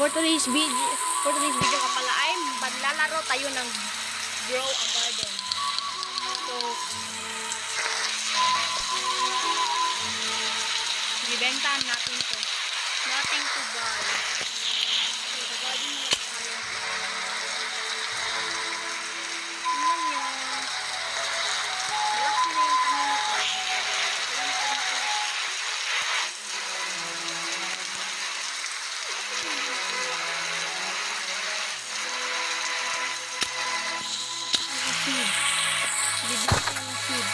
For today's video ka pala ay maglalaro tayo ng Grow a Garden. So, ibentahan natin to. Nothing to buy. So, the garden na tayo. Tingnan nyo. Malaki na yung tanim ko. Bibili ko yung seed. Bibili ko yung seed.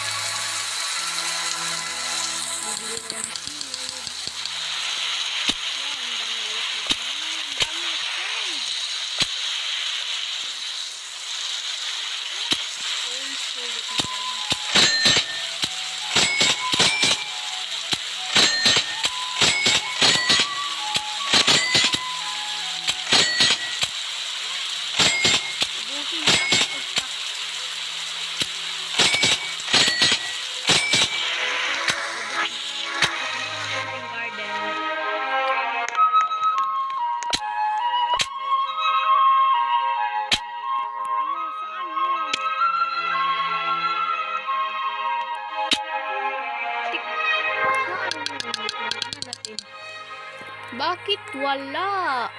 Bakit wala?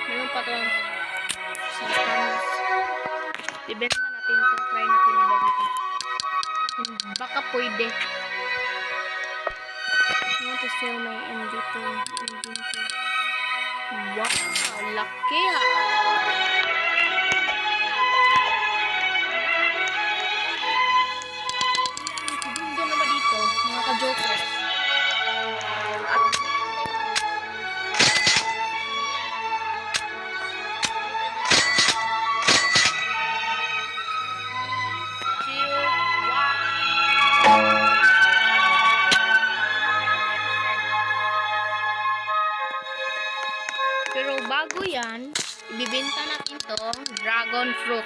Meron pa itong sitamas. Ibenta natin ito. Try natin ibenta. Baka pwede. I want to sell my inventory. Wow! Laki ha! Gundo naman dito, mga ka-jokers. Pero bago yan, ibibenta natin to dragon fruit.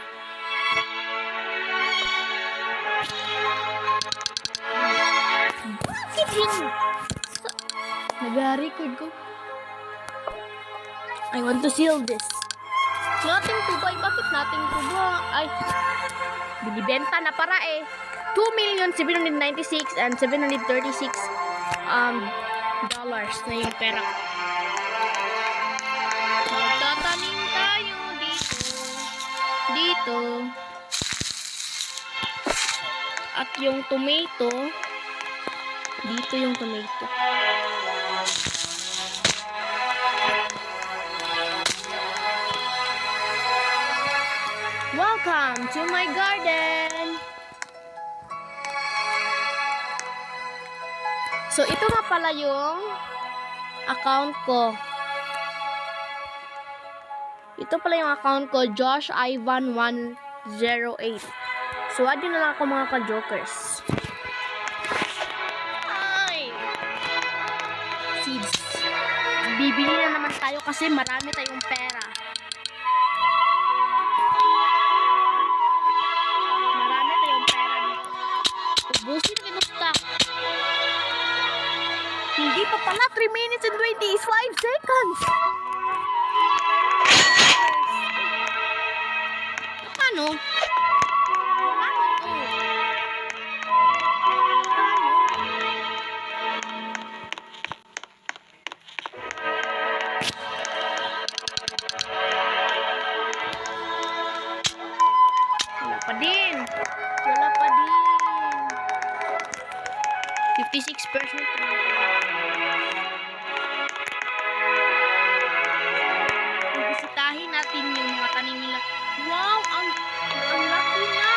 Bakit yun? Nag-record ko. I want to seal this. Nothing to buy. Bakit nothing to buy? Ay, binibenta na para eh. 2,796 and 736 dollars na yung pera. Magtatanim tayo dito. At yung tomato, dito yung tomato. Welcome to my garden. So, ito nga pala yung account ko. Ito pala yung account ko, Josh Ivan 108. So, add na lang ako mga ka-jokers. Ay! Seeds. Bibili na naman tayo kasi marami tayong pera. Marami tayong pera dito. Ubusin ko yung stock. Hindi pa pala 3 minutes and 25 seconds. Paano? Wala pa din. 56%. Bisitahin natin yung mga tanim nila. Wow, ang laki na.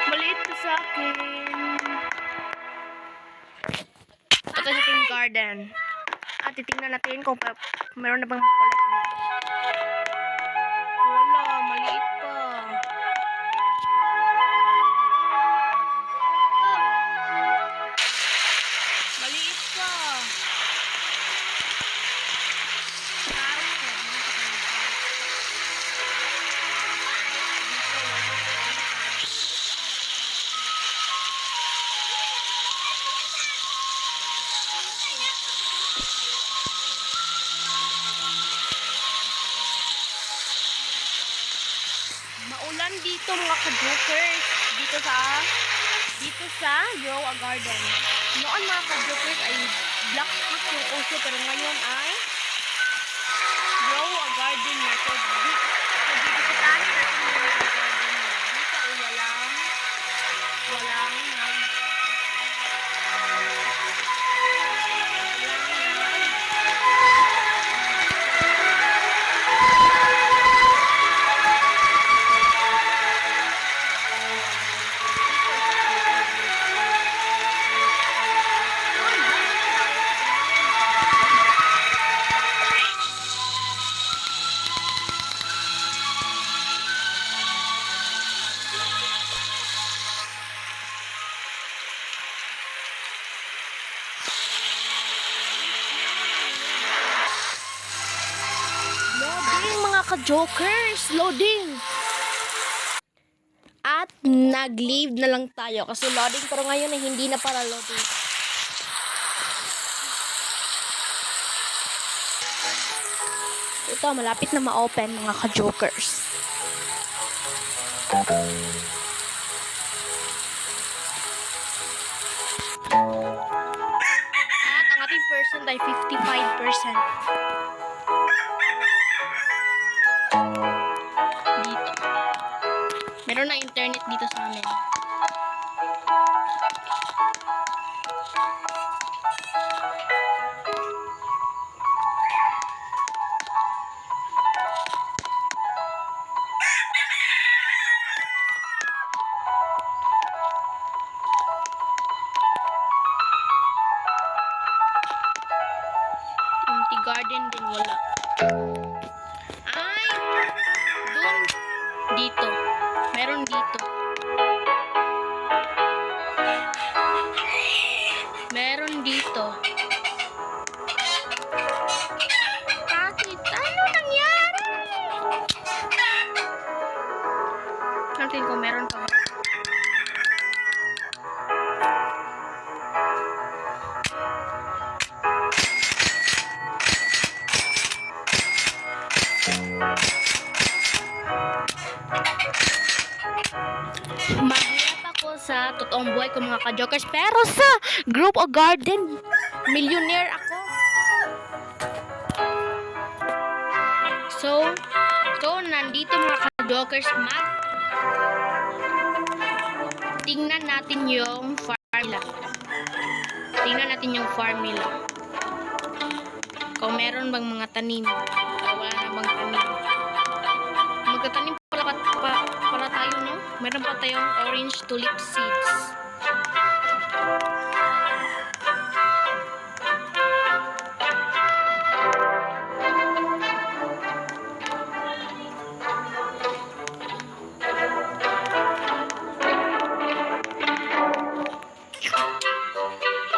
Maliit na sa akin. Ito sa ating garden. At titingnan natin kung meron na bang makulit dito. Wala, maliit pa. Maliit pa. maulan dito mga ka-jokers. Dito sa Grow a Garden. Noon mga ka-jokers ay black fruit yung uso, pero ngayon ay Grow a Garden na. So dibisitahin natin yung mga garden nila. Dito ay walang loading mga ka-jokers. Loading. At nag-leave na lang tayo kasi loading, pero ngayon ay hindi na para loading. Ito, malapit na ma-open mga ka-jokers. At ang ating percent ay 55%. Dito. Meron na internet dito sa amin. Empty garden din wala. Ay! Doon. Dito. Meron dito. Meron dito. Bakit? Ano nangyari? Natin kung meron pa ba. Mahirap ako sa totoong buhay ko mga ka-jokers, pero sa Group o Garden, millionaire ako. So nandito mga ka-jokers, tingnan natin yung farm nila. Tingnan natin yung farm nila. Kung meron bang mga tanim. Wala na bang tanim. Magtatanim pala tayo, no? Meron pa tayong orange tulip seeds.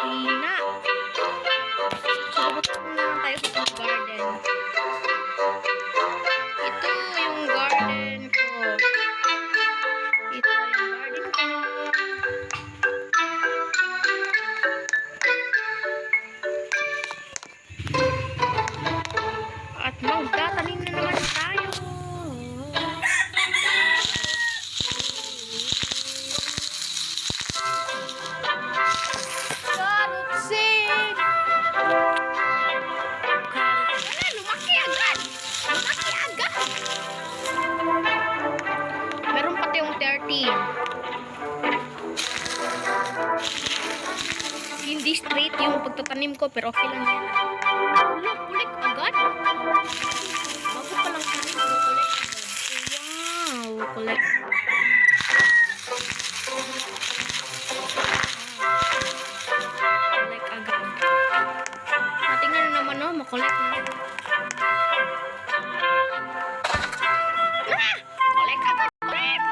Hina. So, buksan naman tayo sa garden. Ito yung garden ko. Ito yung garden ko. At magtatanim na naman tayo. Carrot seed! Lumaki agad! Lumaki agad! Meron pa tayong 30. Hindi straight yung pagtatanim ko, pero okay lang yan. Kulik agad? Bago pa lang tanim, kulik agad. Wow, kulik. Kulik agad. Tingnan na naman, no? Makulik na. Kulik agad! Kulik!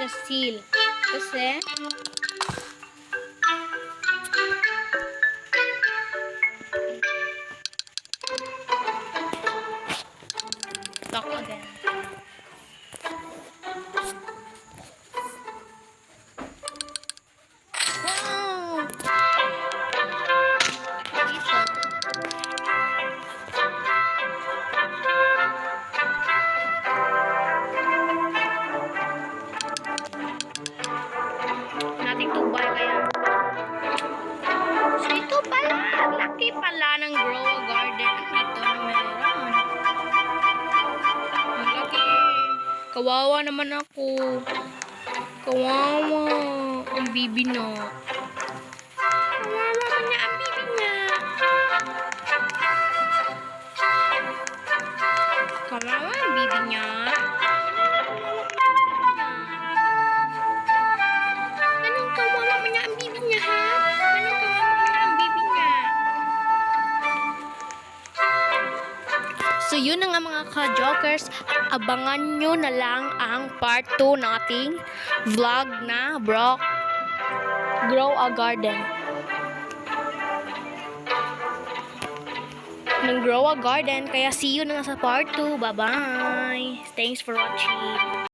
sa seal. Kasi, lock again. Wow! Isa. Nating tubay kaya. So ito pala, ang laki pala ng grow a garden dito na meron. Ang laki. Kawawa naman ako. Kawawa. Ang bibi na. Kawawa man niya ang bibi niya. Kawawa ang bibi niya. Anong kawawa man niya ang bibi niya, ha? Anong kawawa man niya ang bibi niya? So yun na nga mga ka-jokers, abangan nyo na lang ang part 2 ng ating vlog na Grow a Garden. Ng Grow a Garden, kaya see you na nga sa part 2. Bye-bye! Thanks for watching!